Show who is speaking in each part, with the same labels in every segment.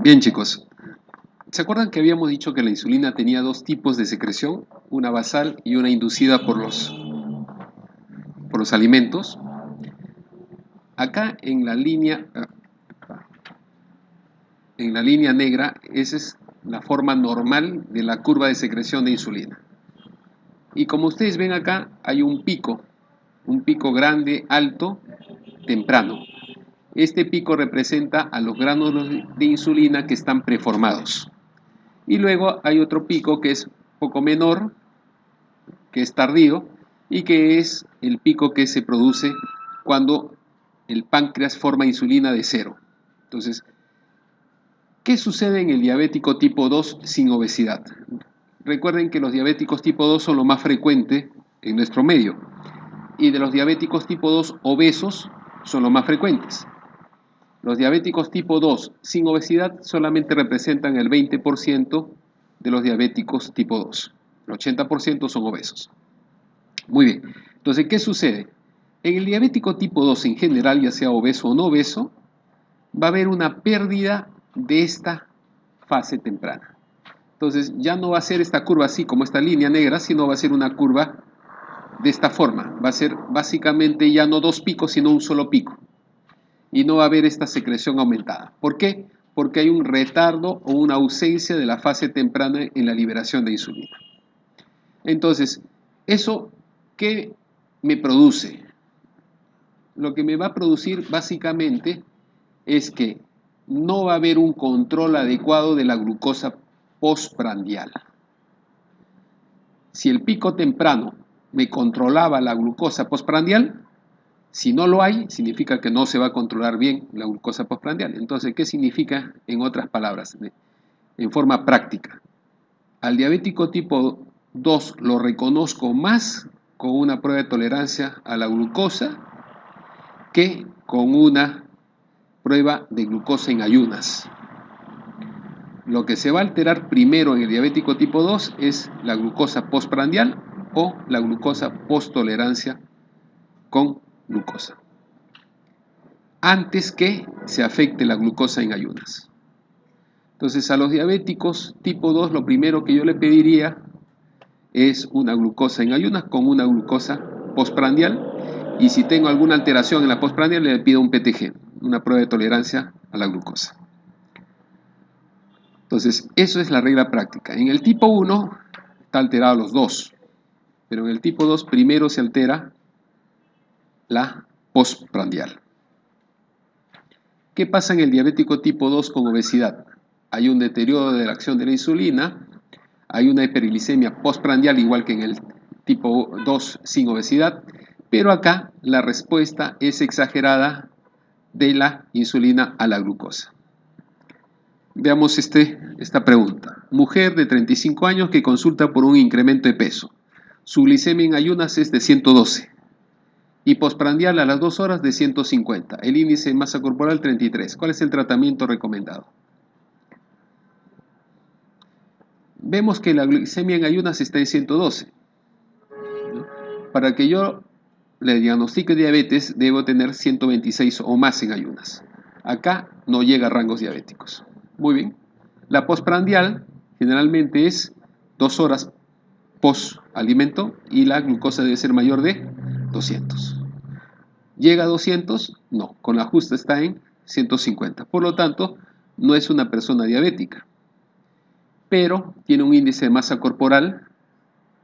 Speaker 1: Bien, chicos, ¿se acuerdan que habíamos dicho que la insulina tenía dos tipos de secreción? Una basal y una inducida por los alimentos. Acá en la línea negra, esa es la forma normal de la curva de secreción de insulina. Y como ustedes ven acá, hay un pico grande, alto, temprano. Este pico representa a los gránulos de insulina que están preformados. Y luego hay otro pico que es poco menor, que es tardío, y que es el pico que se produce cuando el páncreas forma insulina de cero. Entonces, ¿qué sucede en el diabético tipo 2 sin obesidad? Recuerden que los diabéticos tipo 2 son lo más frecuente en nuestro medio, y de los diabéticos tipo 2 obesos son los más frecuentes. Los diabéticos tipo 2 sin obesidad solamente representan el 20% de los diabéticos tipo 2. El 80% son obesos. Muy bien. Entonces, ¿qué sucede? En el diabético tipo 2 en general, ya sea obeso o no obeso, va a haber una pérdida de esta fase temprana. Entonces, ya no va a ser esta curva así como esta línea negra, sino va a ser una curva de esta forma. Va a ser básicamente ya no dos picos, sino un solo pico. Y no va a haber esta secreción aumentada. ¿Por qué? Porque hay un retardo o una ausencia de la fase temprana en la liberación de insulina. Entonces, ¿eso qué me produce? Lo que me va a producir básicamente es que no va a haber un control adecuado de la glucosa postprandial. Si el pico temprano me controlaba la glucosa postprandial, si no lo hay, significa que no se va a controlar bien la glucosa postprandial. Entonces, ¿qué significa en otras palabras? En forma práctica. Al diabético tipo 2 lo reconozco más con una prueba de tolerancia a la glucosa que con una prueba de glucosa en ayunas. Lo que se va a alterar primero en el diabético tipo 2 es la glucosa postprandial o la glucosa posttolerancia con glucosa, antes que se afecte la glucosa en ayunas. Entonces, a los diabéticos tipo 2 lo primero que yo le pediría es una glucosa en ayunas con una glucosa postprandial, y si tengo alguna alteración en la postprandial le pido un PTG, una prueba de tolerancia a la glucosa. Entonces, eso es la regla práctica. En el tipo 1 está alterado los dos, pero en el tipo 2 primero se altera la postprandial. ¿Qué pasa en el diabético tipo 2 con obesidad? Hay un deterioro de la acción de la insulina, hay una hiperglicemia postprandial igual que en el tipo 2 sin obesidad, pero acá la respuesta es exagerada de la insulina a la glucosa. Veamos esta pregunta. Mujer de 35 años que consulta por un incremento de peso. Su glicemia en ayunas es de 112 y postprandial a las 2 horas de 150. El índice de masa corporal 33. ¿Cuál es el tratamiento recomendado? Vemos que la glicemia en ayunas está en 112. Para que yo le diagnostique diabetes, debo tener 126 o más en ayunas. Acá no llega a rangos diabéticos. Muy bien. La postprandial generalmente es 2 horas post alimento y la glucosa debe ser mayor de 200. ¿Llega a 200? No, con la justa está en 150. Por lo tanto, no es una persona diabética, pero tiene un índice de masa corporal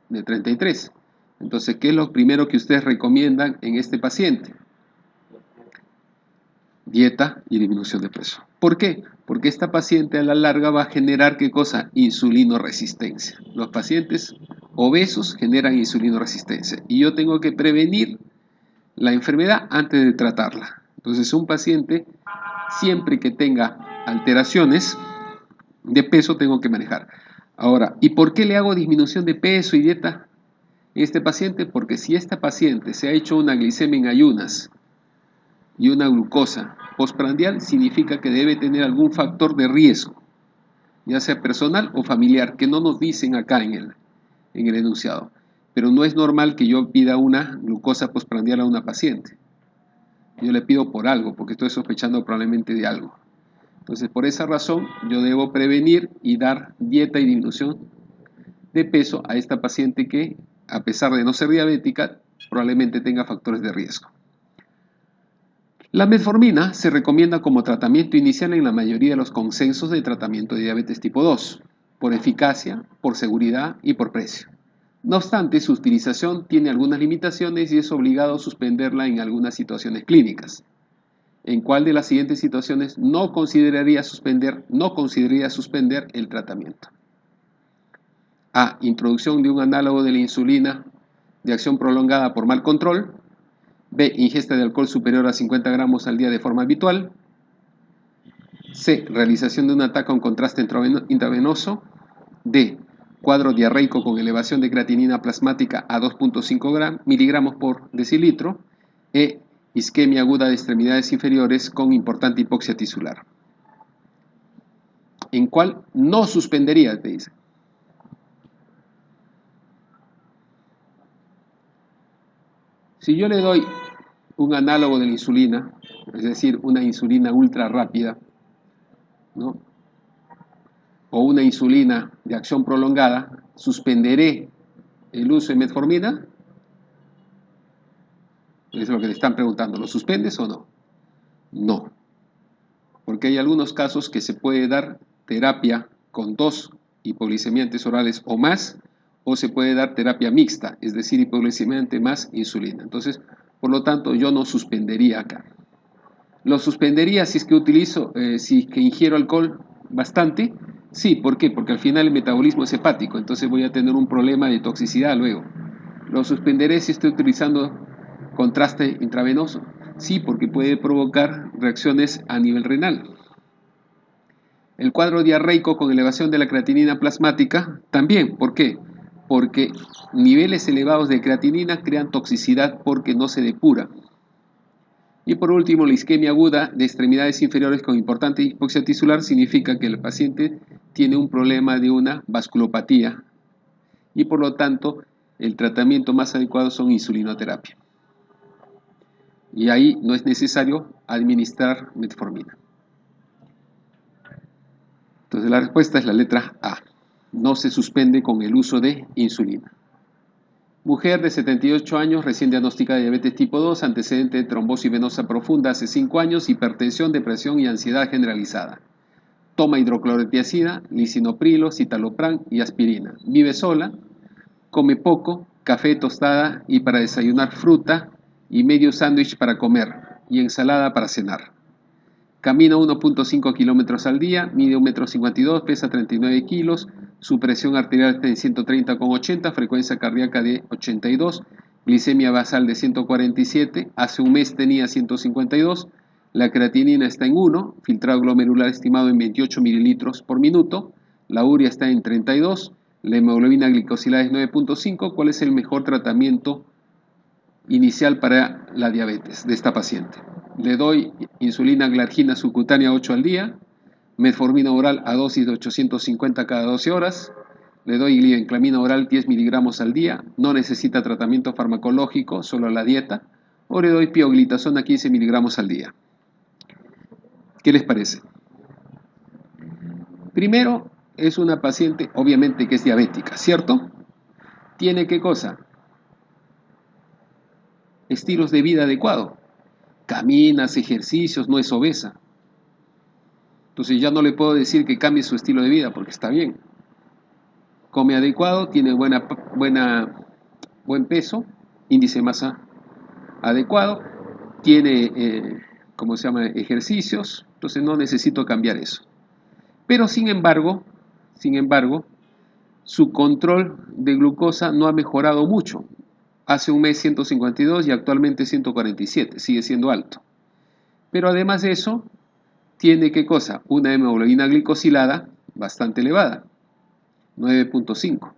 Speaker 1: de 33. Entonces, ¿qué es lo primero que ustedes recomiendan en este paciente? Dieta y disminución de peso. ¿Por qué? Porque esta paciente a la larga va a generar, ¿qué cosa? Insulinoresistencia. Los pacientes obesos generan insulinoresistencia y yo tengo que prevenir la enfermedad antes de tratarla. Entonces, un paciente, siempre que tenga alteraciones de peso, tengo que manejar. Ahora, ¿y por qué le hago disminución de peso y dieta en este paciente? Porque si esta paciente se ha hecho una glicemia en ayunas y una glucosa postprandial, significa que debe tener algún factor de riesgo, ya sea personal o familiar, que no nos dicen acá en el enunciado. Pero no es normal que yo pida una glucosa postprandial a una paciente. Yo le pido por algo, porque estoy sospechando probablemente de algo. Entonces, por esa razón, yo debo prevenir y dar dieta y disminución de peso a esta paciente que, a pesar de no ser diabética, probablemente tenga factores de riesgo. La metformina se recomienda como tratamiento inicial en la mayoría de los consensos de tratamiento de diabetes tipo 2, por eficacia, por seguridad y por precio. No obstante, su utilización tiene algunas limitaciones y es obligado suspenderla en algunas situaciones clínicas. ¿En cuál de las siguientes situaciones no consideraría suspender el tratamiento? A. Introducción de un análogo de la insulina de acción prolongada por mal control. B. Ingesta de alcohol superior a 50 gramos al día de forma habitual. C. Realización de un ataque con contraste intravenoso. D. Cuadro diarreico con elevación de creatinina plasmática a 2.5 miligramos por decilitro. E. Isquemia aguda de extremidades inferiores con importante hipoxia tisular. ¿En cuál no suspendería? Te dice. Si yo le doy un análogo de la insulina, es decir, una insulina ultra rápida, ¿no?, o una insulina de acción prolongada, ¿suspenderé el uso de metformina? Es lo que le están preguntando. ¿Lo suspendes o no? No. Porque hay algunos casos que se puede dar terapia con 2 hipoglicemiantes orales o más, o se puede dar terapia mixta, es decir, hipoglicemiante más insulina. Entonces, por lo tanto, yo no suspendería acá. Lo suspendería si es que si es que ingiero alcohol bastante. Sí, ¿por qué? Porque al final el metabolismo es hepático, entonces voy a tener un problema de toxicidad luego. Lo suspenderé si estoy utilizando contraste intravenoso. Sí, porque puede provocar reacciones a nivel renal. El cuadro diarreico con elevación de la creatinina plasmática, también. ¿Por qué? Porque niveles elevados de creatinina crean toxicidad porque no se depura. Y por último, la isquemia aguda de extremidades inferiores con importante hipoxia tisular significa que el paciente tiene un problema de una vasculopatía y por lo tanto el tratamiento más adecuado son insulinoterapia. Y ahí no es necesario administrar metformina. Entonces la respuesta es la letra A. No se suspende con el uso de insulina. Mujer de 78 años, recién diagnosticada de diabetes tipo 2, antecedente de trombosis venosa profunda hace 5 años, hipertensión, depresión y ansiedad generalizada. Toma hidroclorotiazida, lisinoprilo, citalopram y aspirina. Vive sola, come poco, café, tostada y para desayunar fruta y medio sándwich para comer y ensalada para cenar. Camina 1.5 kilómetros al día, mide 1,52 m, pesa 39 kilos, su presión arterial está en 130,80, frecuencia cardíaca de 82, glicemia basal de 147, hace un mes tenía 152, la creatinina está en 1, filtrado glomerular estimado en 28 mililitros por minuto, la urea está en 32, la hemoglobina glicosilada es 9.5. ¿Cuál es el mejor tratamiento inicial para la diabetes de esta paciente? Le doy insulina glargina subcutánea 8 al día, metformina oral a dosis de 850 cada 12 horas, le doy glibenclamina oral 10 miligramos al día, no necesita tratamiento farmacológico, solo la dieta, o le doy pioglitazona 15 miligramos al día. ¿Qué les parece? Primero, es una paciente, obviamente, que es diabética, ¿cierto? ¿Tiene qué cosa? Estilos de vida adecuado. Camina, hace ejercicios, no es obesa. Entonces ya no le puedo decir que cambie su estilo de vida porque está bien. Come adecuado, tiene buen peso, índice de masa adecuado, tiene, ejercicios, entonces no necesito cambiar eso. Pero sin embargo, su control de glucosa no ha mejorado mucho. Hace un mes 152 y actualmente 147, sigue siendo alto. Pero además de eso, tiene ¿qué cosa? Una hemoglobina glicosilada bastante elevada, 9.5.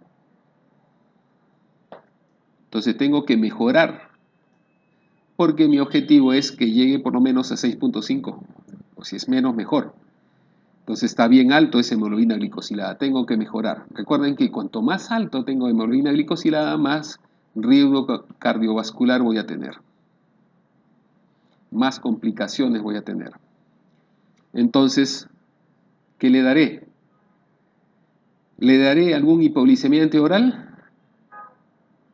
Speaker 1: Entonces tengo que mejorar, porque mi objetivo es que llegue por lo menos a 6.5, o si es menos, mejor. Entonces está bien alto esa hemoglobina glicosilada, tengo que mejorar. Recuerden que cuanto más alto tengo hemoglobina glicosilada, más riesgo cardiovascular voy a tener, más complicaciones voy a tener. Entonces, ¿Qué le daré? ¿Le daré algún hipoglicemiante oral?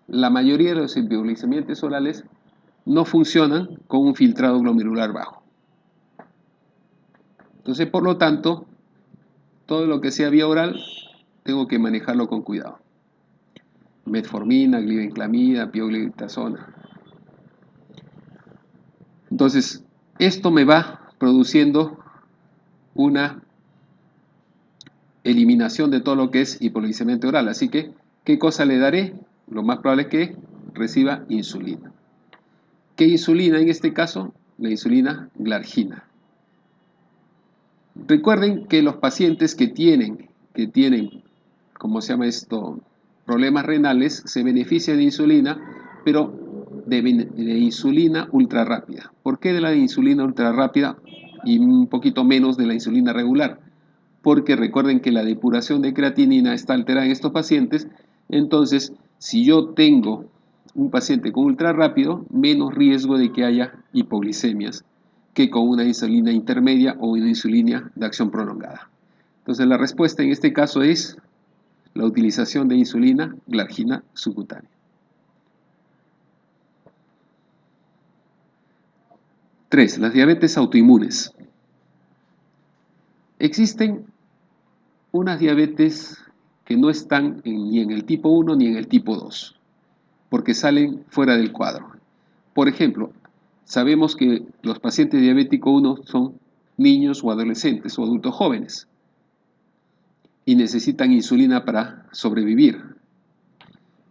Speaker 1: La mayoría de los hipoglicemiantes orales no funcionan con un filtrado glomerular bajo. Entonces, por lo tanto, todo lo que sea vía oral, tengo que manejarlo con cuidado. Metformina, glibenclamida, pioglitazona. Entonces, esto me va produciendo una eliminación de todo lo que es hipoglicemiante oral. Así que, ¿qué cosa le daré? Lo más probable es que reciba insulina. ¿Qué insulina en este caso? La insulina glargina. Recuerden que los pacientes que tienen, ¿cómo se llama esto?, problemas renales, se benefician de insulina, pero de insulina ultra rápida. ¿Por qué de la insulina ultra rápida y un poquito menos de la insulina regular? Porque recuerden que la depuración de creatinina está alterada en estos pacientes. Entonces, si yo tengo un paciente con ultra rápido, menos riesgo de que haya hipoglicemias que con una insulina intermedia o una insulina de acción prolongada. Entonces, la respuesta en este caso es la utilización de insulina glargina subcutánea. 3. Las diabetes autoinmunes. Existen unas diabetes que no están ni en el tipo 1 ni en el tipo 2, porque salen fuera del cuadro. Por ejemplo, sabemos que los pacientes diabéticos 1 son niños o adolescentes o adultos jóvenes y necesitan insulina para sobrevivir.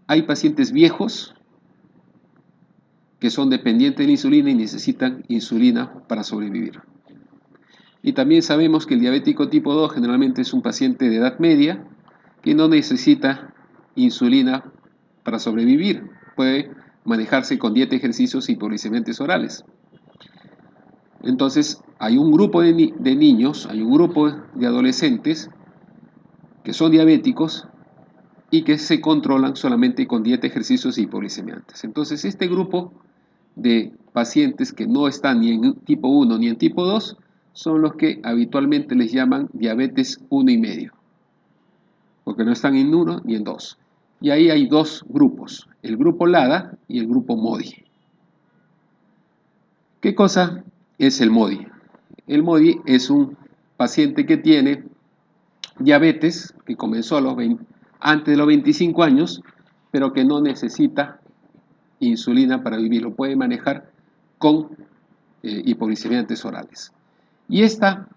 Speaker 1: Hay pacientes viejos que son dependientes de la insulina y necesitan insulina para sobrevivir. Y también sabemos que el diabético tipo 2 generalmente es un paciente de edad media que no necesita insulina para sobrevivir. Puede manejarse con dieta, ejercicios y hipoglicemiantes orales. Entonces, hay un grupo de niños, hay un grupo de adolescentes que son diabéticos y que se controlan solamente con dieta, ejercicios y hipoglicemiantes. Entonces, este grupo de pacientes que no están ni en tipo 1 ni en tipo 2 son los que habitualmente les llaman diabetes 1,5, porque no están en 1 ni en 2. Y ahí hay dos grupos, el grupo LADA y el grupo MODI. ¿Qué cosa es el MODI? El MODI es un paciente que tiene diabetes, que comenzó antes de los 25 años, pero que no necesita insulina para vivir, lo puede manejar con hipoglicemiantes orales. Y esta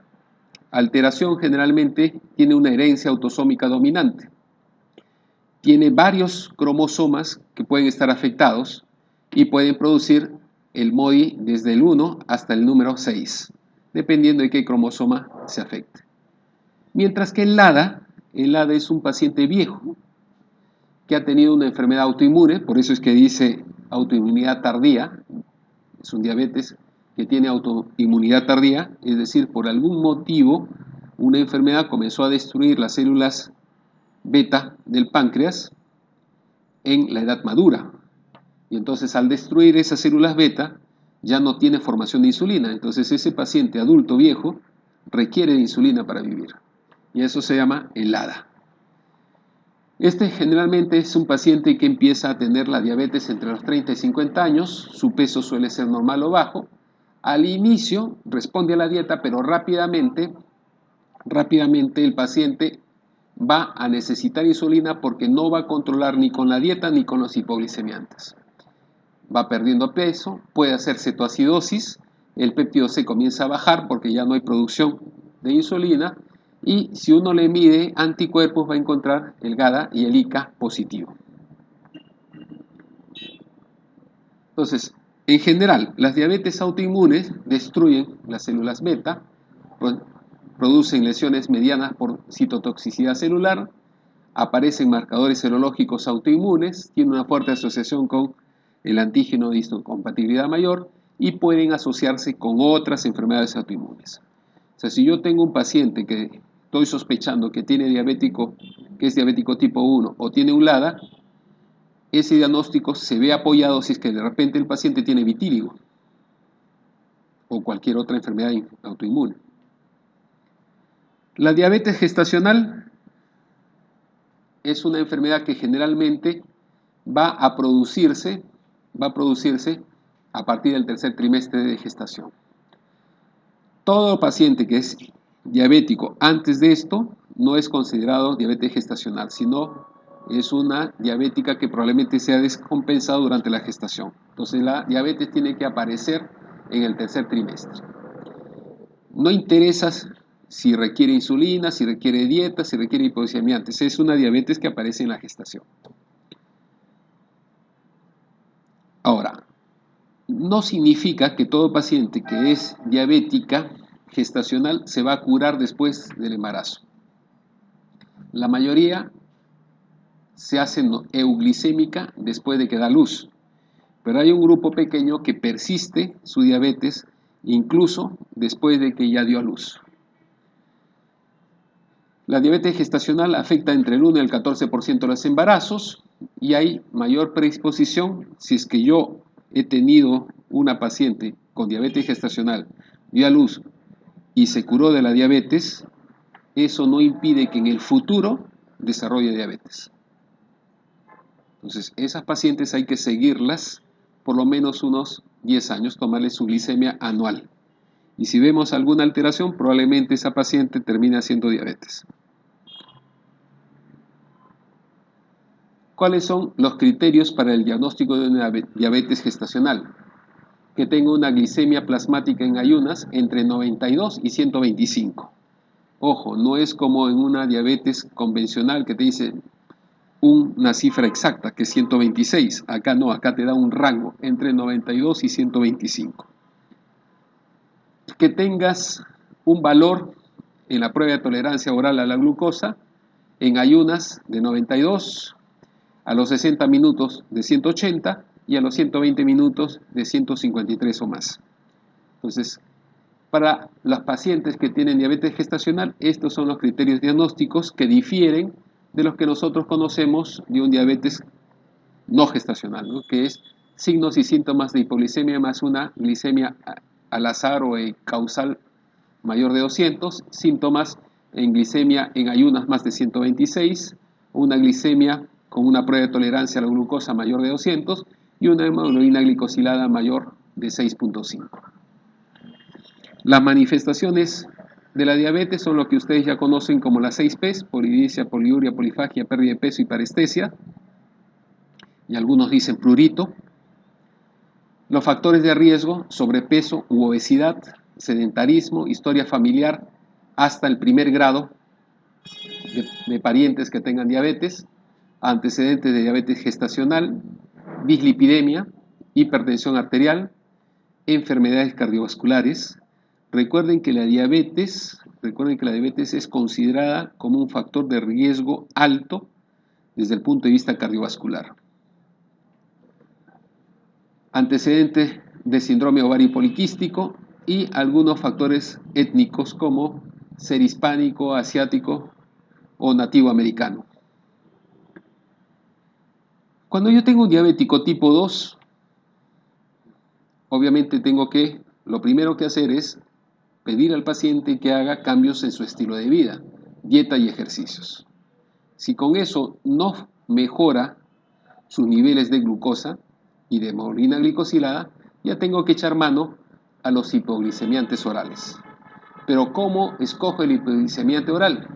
Speaker 1: alteración generalmente tiene una herencia autosómica dominante. Tiene varios cromosomas que pueden estar afectados y pueden producir el MODI desde el 1 hasta el número 6, dependiendo de qué cromosoma se afecte. Mientras que el LADA es un paciente viejo que ha tenido una enfermedad autoinmune, por eso es que dice autoinmunidad tardía, es un diabetes que tiene autoinmunidad tardía, es decir, por algún motivo una enfermedad comenzó a destruir las células beta del páncreas en la edad madura. Y entonces al destruir esas células beta ya no tiene formación de insulina. Entonces ese paciente adulto viejo requiere de insulina para vivir. Y eso se llama el LADA. Este generalmente es un paciente que empieza a tener la diabetes entre los 30 y 50 años, su peso suele ser normal o bajo. Al inicio responde a la dieta, pero rápidamente el paciente va a necesitar insulina porque no va a controlar ni con la dieta ni con los hipoglicemiantes. Va perdiendo peso, puede hacer cetoacidosis, el péptido C comienza a bajar porque ya no hay producción de insulina. Y si uno le mide anticuerpos va a encontrar el GADA y el ICA positivo. Entonces, en general, las diabetes autoinmunes destruyen las células beta, producen lesiones medianas por citotoxicidad celular, aparecen marcadores serológicos autoinmunes, tienen una fuerte asociación con el antígeno de histocompatibilidad mayor y pueden asociarse con otras enfermedades autoinmunes. O sea, si yo tengo un paciente que estoy sospechando que es diabético tipo 1 o tiene un LADA, ese diagnóstico se ve apoyado si es que de repente el paciente tiene vitíligo o cualquier otra enfermedad autoinmune. La diabetes gestacional es una enfermedad que generalmente va a producirse a partir del tercer trimestre de gestación. Todo paciente que es diabético antes de esto no es considerado diabetes gestacional, sino es una diabética que probablemente se ha descompensado durante la gestación. Entonces la diabetes tiene que aparecer en el tercer trimestre. No interesa si requiere insulina, si requiere dieta, si requiere hipoglicemia antes. Es una diabetes que aparece en la gestación. Ahora, no significa que todo paciente que es diabética gestacional se va a curar después del embarazo. La mayoría se hace euglicémica después de que da luz, pero hay un grupo pequeño que persiste su diabetes incluso después de que ya dio a luz. La diabetes gestacional afecta entre el 1 y el 14% de los embarazos y hay mayor predisposición si es que yo he tenido una paciente con diabetes gestacional, dio a luz y se curó de la diabetes, eso no impide que en el futuro desarrolle diabetes. Entonces, esas pacientes hay que seguirlas por lo menos unos 10 años, tomarle su glicemia anual. Y si vemos alguna alteración, probablemente esa paciente termine haciendo diabetes. ¿Cuáles son los criterios para el diagnóstico de una diabetes gestacional? Que tenga una glicemia plasmática en ayunas entre 92 y 125. Ojo, no es como en una diabetes convencional que te dice una cifra exacta, que es 126. Acá no, acá te da un rango entre 92 y 125. Que tengas un valor en la prueba de tolerancia oral a la glucosa en ayunas de 92, a los 60 minutos de 180 y a los 120 minutos de 153 o más. Entonces, para los pacientes que tienen diabetes gestacional, estos son los criterios diagnósticos que difieren de los que nosotros conocemos de un diabetes no gestacional, ¿no? Que es signos y síntomas de hipoglicemia más una glicemia al azar o causal mayor de 200, síntomas en glicemia en ayunas más de 126, una glicemia con una prueba de tolerancia a la glucosa mayor de 200 y una hemoglobina glicosilada mayor de 6.5. Las manifestaciones de la diabetes son lo que ustedes ya conocen como las 6 P's: polidipsia, poliuria, polifagia, pérdida de peso y parestesia, y algunos dicen prurito. Los factores de riesgo: sobrepeso u obesidad, sedentarismo, historia familiar hasta el primer grado de parientes que tengan diabetes, antecedentes de diabetes gestacional, dislipidemia, hipertensión arterial, enfermedades cardiovasculares. Recuerden que la diabetes es considerada como un factor de riesgo alto desde el punto de vista cardiovascular. Antecedentes de síndrome ovario poliquístico y algunos factores étnicos como ser hispánico, asiático o nativo americano. Cuando yo tengo un diabético tipo 2, obviamente lo primero que hacer es pedir al paciente que haga cambios en su estilo de vida, dieta y ejercicios. Si con eso no mejora sus niveles de glucosa y de hemoglobina glicosilada, ya tengo que echar mano a los hipoglicemiantes orales. Pero ¿cómo escojo el hipoglicemiante oral?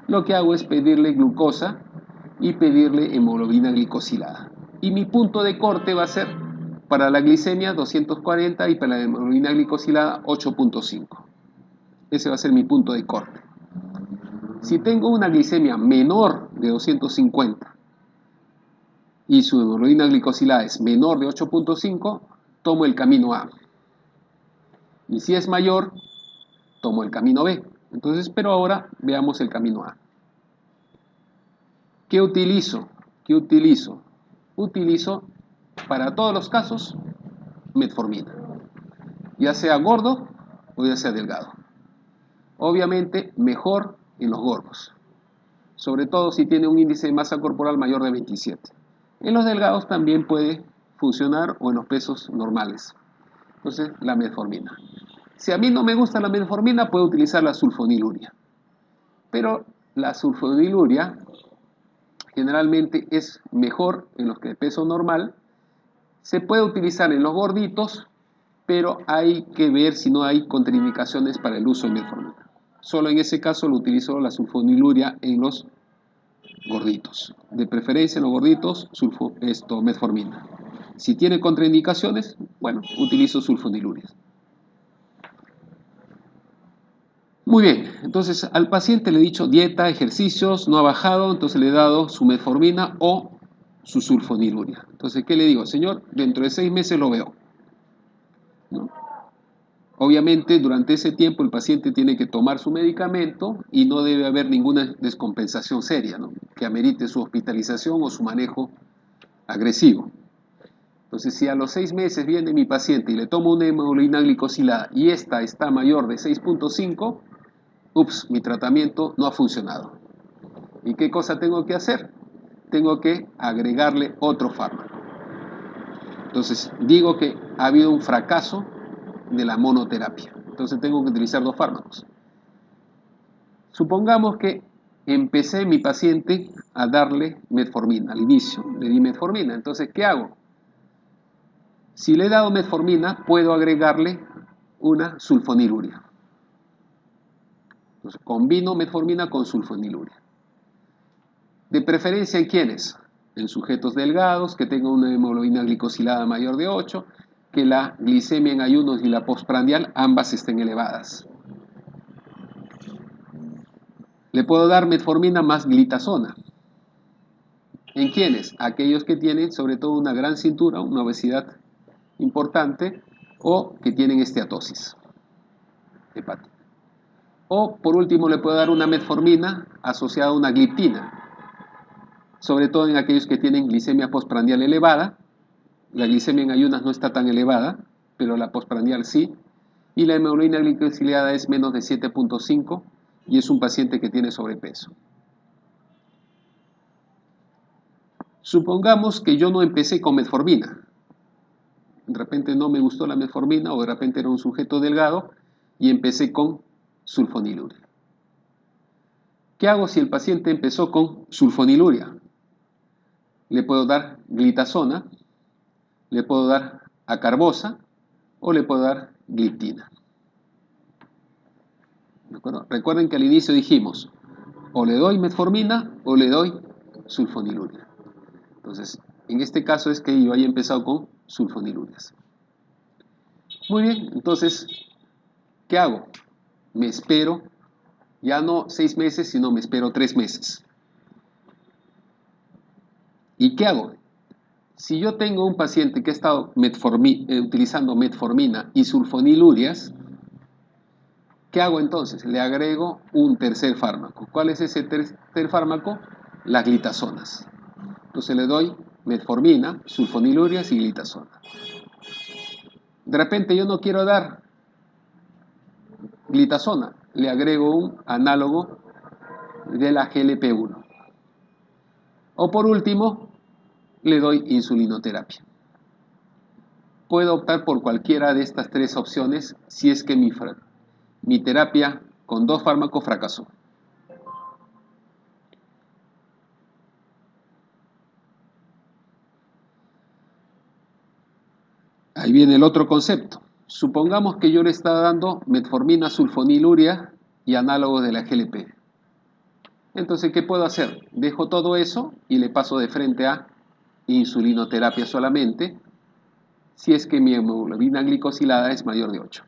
Speaker 1: Lo que hago es pedirle glucosa y pedirle hemoglobina glicosilada. Y mi punto de corte va a ser para la glicemia 240 y para la hemoglobina glicosilada 8.5. Ese va a ser mi punto de corte. Si tengo una glicemia menor de 250 y su hemoglobina glicosilada es menor de 8.5, tomo el camino A. Y si es mayor, tomo el camino B. Entonces, pero ahora veamos el camino A. ¿Qué utilizo? Utilizo para todos los casos metformina, ya sea gordo o ya sea delgado. Obviamente mejor en los gordos, sobre todo si tiene un índice de masa corporal mayor de 27. En los delgados también puede funcionar o en los pesos normales. Entonces, la metformina. Si a mí no me gusta la metformina, puedo utilizar la sulfonilurea. Pero la sulfoniluria generalmente es mejor en los que de peso normal. Se puede utilizar en los gorditos, pero hay que ver si no hay contraindicaciones para el uso de metformina. Solo en ese caso lo utilizo la sulfoniluria en los gorditos. De preferencia en los gorditos, metformina. Si tiene contraindicaciones, bueno, utilizo sulfonilurias. Muy bien, entonces al paciente le he dicho dieta, ejercicios, no ha bajado, entonces le he dado su metformina o su sulfoniluria. Entonces, ¿qué le digo? Señor, dentro de 6 meses lo veo, ¿no? Obviamente, durante ese tiempo el paciente tiene que tomar su medicamento y no debe haber ninguna descompensación seria, ¿no?, que amerite su hospitalización o su manejo agresivo. Entonces, si a los 6 meses viene mi paciente y le tomo una hemoglobina glicosilada y esta está mayor de 6.5, ups, mi tratamiento no ha funcionado. ¿Y qué cosa tengo que hacer? Tengo que agregarle otro fármaco. Entonces, digo que ha habido un fracaso de la monoterapia. Entonces tengo que utilizar 2 fármacos. Supongamos que empecé mi paciente a darle metformina. Al inicio le di metformina. Entonces, ¿qué hago? Si le he dado metformina, puedo agregarle una sulfoniluria. Entonces, combino metformina con sulfoniluria. De preferencia, ¿en quiénes? En sujetos delgados, que tengan una hemoglobina glicosilada mayor de 8, que la glicemia en ayunos y la postprandial ambas estén elevadas. Le puedo dar metformina más glitazona. ¿En quiénes? Aquellos que tienen sobre todo una gran cintura, una obesidad importante o que tienen esteatosis hepática. O por último le puedo dar una metformina asociada a una gliptina, sobre todo en aquellos que tienen glicemia postprandial elevada. La glicemia en ayunas no está tan elevada, pero la postprandial sí, y la hemoglobina glicosilada es menos de 7.5 y es un paciente que tiene sobrepeso. Supongamos que yo no empecé con metformina. De repente no me gustó la metformina o de repente era un sujeto delgado y empecé con sulfoniluria. ¿Qué hago si el paciente empezó con sulfoniluria? Le puedo dar glitazona, le puedo dar acarbosa o le puedo dar gliptina. ¿De acuerdo? Recuerden que al inicio dijimos, o le doy metformina o le doy sulfoniluria. Entonces, en este caso es que yo haya empezado con sulfonilurias. Muy bien, entonces, ¿qué hago? Me espero, ya no 6 meses, sino me espero 3 meses. ¿Y qué hago? Si yo tengo un paciente que ha estado utilizando metformina y sulfonilurias, ¿qué hago entonces? Le agrego un tercer fármaco. ¿Cuál es ese tercer fármaco? Las glitazonas. Entonces le doy metformina, sulfonilurias y glitazona. De repente yo no quiero dar glitazona, le agrego un análogo de la GLP-1. O por último, le doy insulinoterapia. Puedo optar por cualquiera de estas 3 opciones si es que mi terapia con 2 fármacos fracasó. Ahí viene el otro concepto. Supongamos que yo le estaba dando metformina, sulfoniluria y análogos de la GLP. Entonces, ¿qué puedo hacer? Dejo todo eso y le paso de frente a insulinoterapia solamente, si es que mi hemoglobina glicosilada es mayor de 8.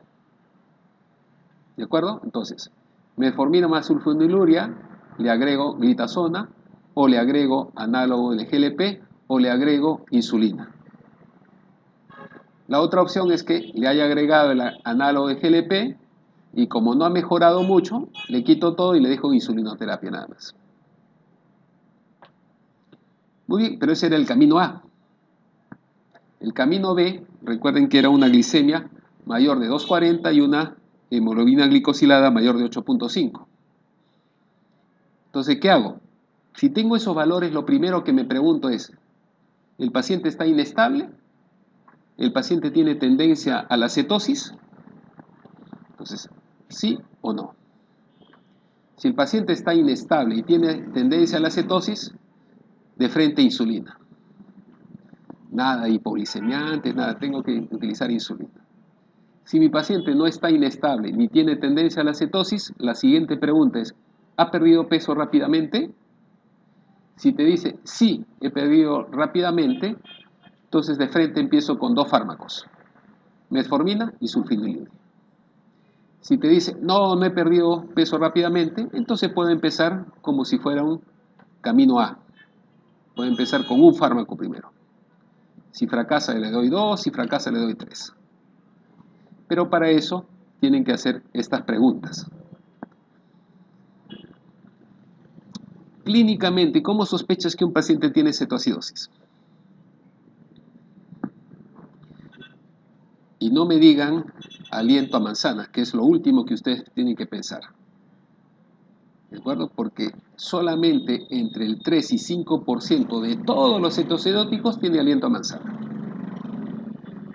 Speaker 1: ¿De acuerdo? Entonces, metformina más sulfoniluria, le agrego glitazona, o le agrego análogo del GLP, o le agrego insulina. La otra opción es que le haya agregado el análogo de GLP, y como no ha mejorado mucho, le quito todo y le dejo insulinoterapia nada más. Muy bien, pero ese era el camino A. El camino B, recuerden que era una glicemia mayor de 240 y una hemoglobina glicosilada mayor de 8.5. Entonces, ¿qué hago? Si tengo esos valores, lo primero que me pregunto es, ¿el paciente está inestable? ¿El paciente tiene tendencia a la cetosis? Entonces, ¿sí o no? Si el paciente está inestable y tiene tendencia a la cetosis, de frente insulina. Nada hipoglicemiante, nada, tengo que utilizar insulina. Si mi paciente no está inestable ni tiene tendencia a la cetosis, la siguiente pregunta es, ¿ha perdido peso rápidamente? Si te dice, sí, he perdido rápidamente, entonces de frente empiezo con 2 fármacos, metformina y sulfonilina. Si te dice, no, no he perdido peso rápidamente, entonces puedo empezar como si fuera un camino A. Puedo empezar con un fármaco primero. Si fracasa le doy 2, si fracasa le doy 3. Pero para eso tienen que hacer estas preguntas. Clínicamente, ¿cómo sospechas que un paciente tiene cetoacidosis? Y no me digan aliento a manzana, que es lo último que ustedes tienen que pensar. ¿De acuerdo? Porque solamente entre el 3 y 5% de todos los cetoacidóticos tiene aliento a manzana.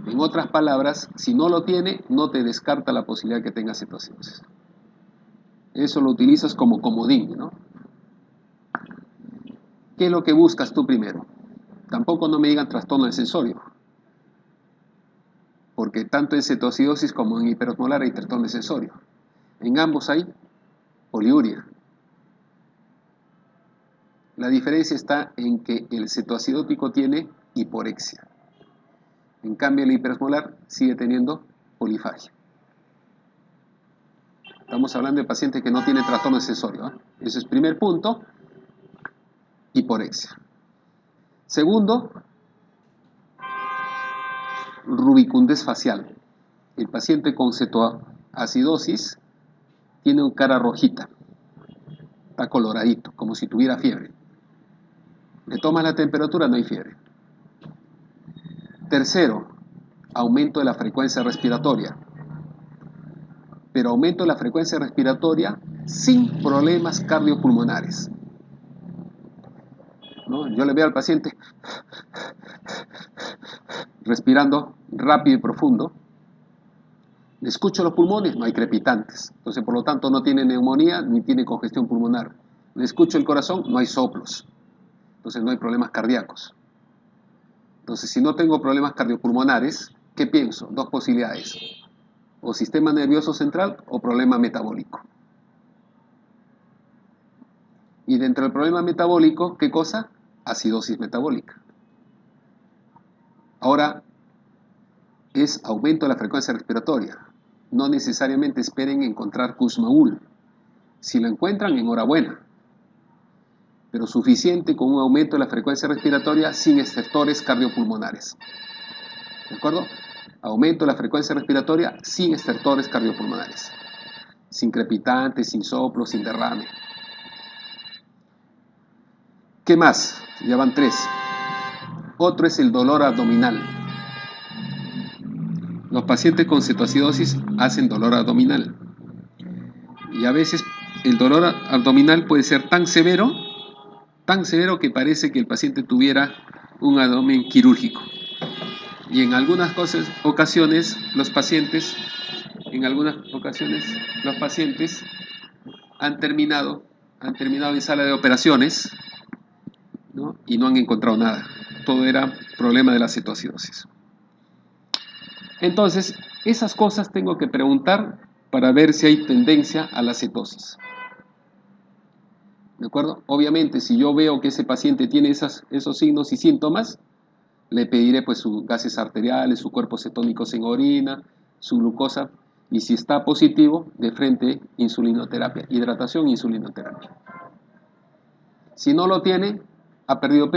Speaker 1: En otras palabras, si no lo tiene, no te descarta la posibilidad que tenga cetoacidosis. Eso lo utilizas como comodín, ¿no? ¿Qué es lo que buscas tú primero? Tampoco no me digan trastorno del sensorio, porque tanto en cetoacidosis como en hiperosmolar hay trastorno del sensorio. En ambos hay poliuria. La diferencia está en que el cetoacidótico tiene hiporexia. En cambio, el hiperosmolar sigue teniendo polifagia. Estamos hablando de pacientes que no tienen trastorno sensorio, ¿eh? Ese es el primer punto, hiporexia. Segundo, rubicundez facial. El paciente con cetoacidosis tiene una cara rojita, está coloradito, como si tuviera fiebre. Le tomas la temperatura, no hay fiebre. Tercero, aumento de la frecuencia respiratoria. Pero aumento de la frecuencia respiratoria sin problemas cardiopulmonares, ¿no? Yo le veo al paciente respirando rápido y profundo, le escucho los pulmones, no hay crepitantes, entonces por lo tanto no tiene neumonía ni tiene congestión pulmonar. Le escucho el corazón, no hay soplos, entonces no hay problemas cardíacos. Entonces si no tengo problemas cardiopulmonares, ¿qué pienso? 2 posibilidades, o sistema nervioso central o problema metabólico. Y dentro del problema metabólico, ¿qué cosa? Acidosis metabólica. Ahora, es aumento de la frecuencia respiratoria. No necesariamente esperen encontrar Kussmaul. Si lo encuentran, enhorabuena. Pero suficiente con un aumento de la frecuencia respiratoria sin estertores cardiopulmonares. ¿De acuerdo? Aumento de la frecuencia respiratoria sin estertores cardiopulmonares. Sin crepitantes, sin soplos, sin derrame. ¿Qué más? Ya van 3. Otro es el dolor abdominal. Los pacientes con cetoacidosis hacen dolor abdominal. Y a veces el dolor abdominal puede ser tan severo que parece que el paciente tuviera un abdomen quirúrgico. Y en algunas ocasiones los pacientes han terminado en sala de operaciones, ¿no? Y no han encontrado nada. Todo era problema de la cetoacidosis. Entonces, esas cosas tengo que preguntar para ver si hay tendencia a la cetosis. ¿De acuerdo? Obviamente, si yo veo que ese paciente tiene esos signos y síntomas, le pediré pues sus gases arteriales, su cuerpo cetónico en orina, su glucosa, y si está positivo, de frente insulinoterapia, hidratación e insulinoterapia. Si no lo tiene, ha perdido peso,